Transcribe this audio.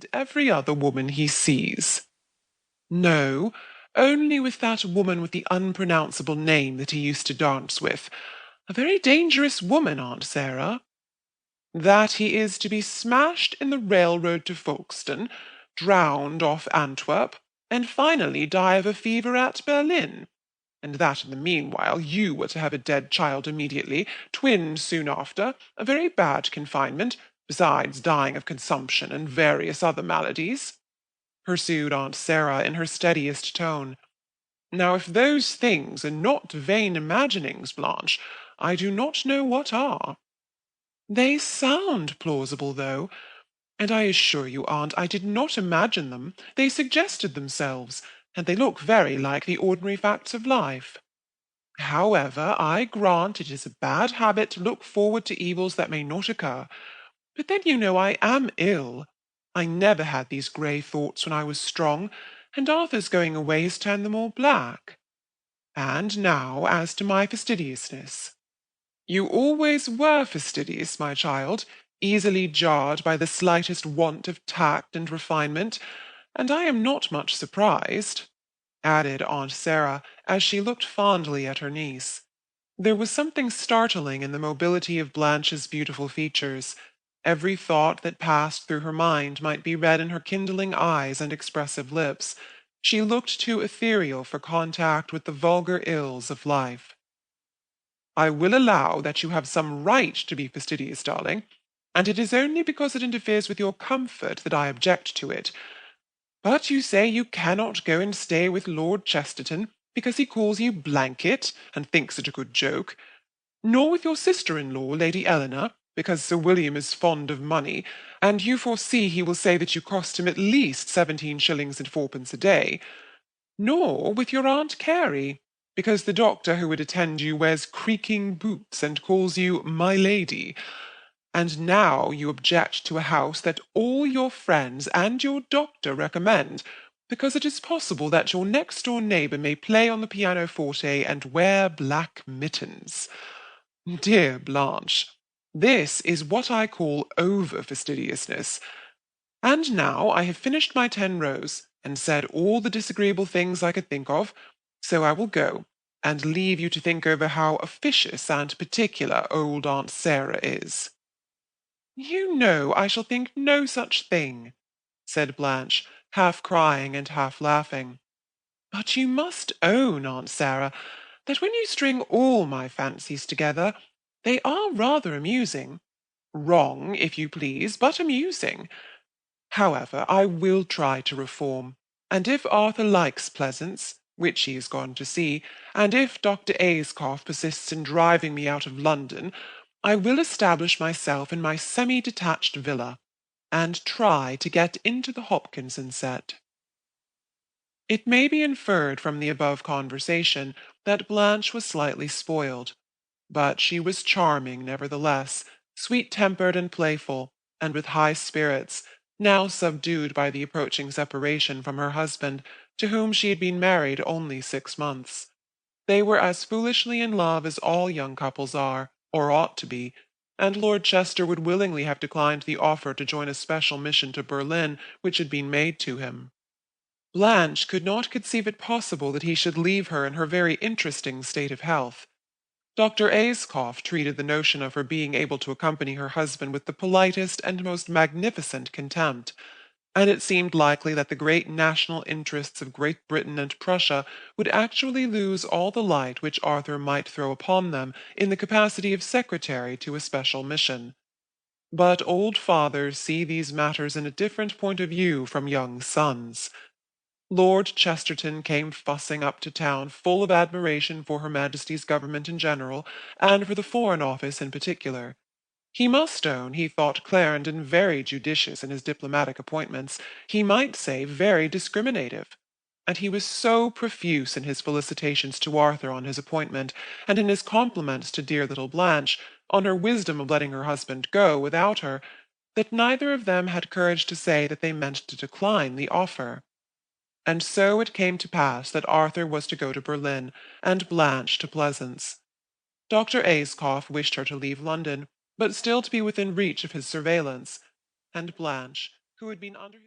and every other woman he sees. No, only with that woman with the unpronounceable name that he used to dance with. A very dangerous woman, Aunt Sarah. That he is to be smashed in the railroad to Folkestone, drowned off Antwerp, and finally die of a fever at Berlin, and that in the meanwhile you were to have a dead child immediately, twins soon after, a very bad confinement, besides dying of consumption and various other maladies, pursued Aunt Sarah in her steadiest tone. Now, if those things are not vain imaginings, Blanche, I do not know what are. They sound plausible, though, and I assure you, Aunt, I did not imagine them. They suggested themselves, and they look very like the ordinary facts of life. However, I grant it is a bad habit to look forward to evils that may not occur. But then you know I am ill. I never had these grey thoughts when I was strong, and Arthur's going away has turned them all black. And now as to my fastidiousness. You always were fastidious, my child, easily jarred by the slightest want of tact and refinement, and I am not much surprised, added Aunt Sarah, as she looked fondly at her niece. There was something startling in the mobility of Blanche's beautiful features. Every thought that passed through her mind might be read in her kindling eyes and expressive lips. She looked too ethereal for contact with the vulgar ills of life. I will allow that you have some right to be fastidious, darling, and it is only because it interferes with your comfort that I object to it. But you say you cannot go and stay with Lord Chesterton because he calls you Blanket and thinks it a good joke, nor with your sister-in-law, Lady Eleanor, because Sir William is fond of money, and you foresee he will say that you cost him at least 17 shillings and fourpence a day, nor with your Aunt Carey, because the doctor who would attend you wears creaking boots and calls you my lady. And now you object to a house that all your friends and your doctor recommend, because it is possible that your next-door neighbour may play on the pianoforte and wear black mittens. Dear Blanche, this is what I call over-fastidiousness. And now I have finished my 10 rows, and said all the disagreeable things I could think of, so I will go, and leave you to think over how officious and particular old Aunt Sarah is. You know I shall think no such thing, said Blanche, half crying and half laughing. But you must own, Aunt Sarah, that when you string all my fancies together, they are rather amusing. Wrong, if you please, but amusing. However, I will try to reform, and if Arthur likes Pleasance, which he is gone to see, and if Dr. Ayscough persists in driving me out of London, I will establish myself in my semi-detached villa, and try to get into the Hopkinson set. It may be inferred from the above conversation that Blanche was slightly spoiled, but she was charming nevertheless, sweet-tempered and playful, and with high spirits, now subdued by the approaching separation from her husband, to whom she had been married only 6 months. They were as foolishly in love as all young couples are, or ought to be, and Lord Chester would willingly have declined the offer to join a special mission to Berlin which had been made to him. Blanche could not conceive it possible that he should leave her in her very interesting state of health. Dr. Ayscough treated the notion of her being able to accompany her husband with the politest and most magnificent contempt, and it seemed likely that the great national interests of Great Britain and Prussia would actually lose all the light which Arthur might throw upon them in the capacity of secretary to a special mission. But old fathers see these matters in a different point of view from young sons. Lord Chesterton came fussing up to town full of admiration for Her Majesty's government in general, and for the Foreign Office in particular. He must own he thought Clarendon very judicious in his diplomatic appointments, he might say very discriminative. And he was so profuse in his felicitations to Arthur on his appointment, and in his compliments to dear little Blanche, on her wisdom of letting her husband go without her, that neither of them had courage to say that they meant to decline the offer. And so it came to pass that Arthur was to go to Berlin, and Blanche to Pleasance. Dr. Ayscough wished her to leave London, but still to be within reach of his surveillance, and Blanche, who had been under his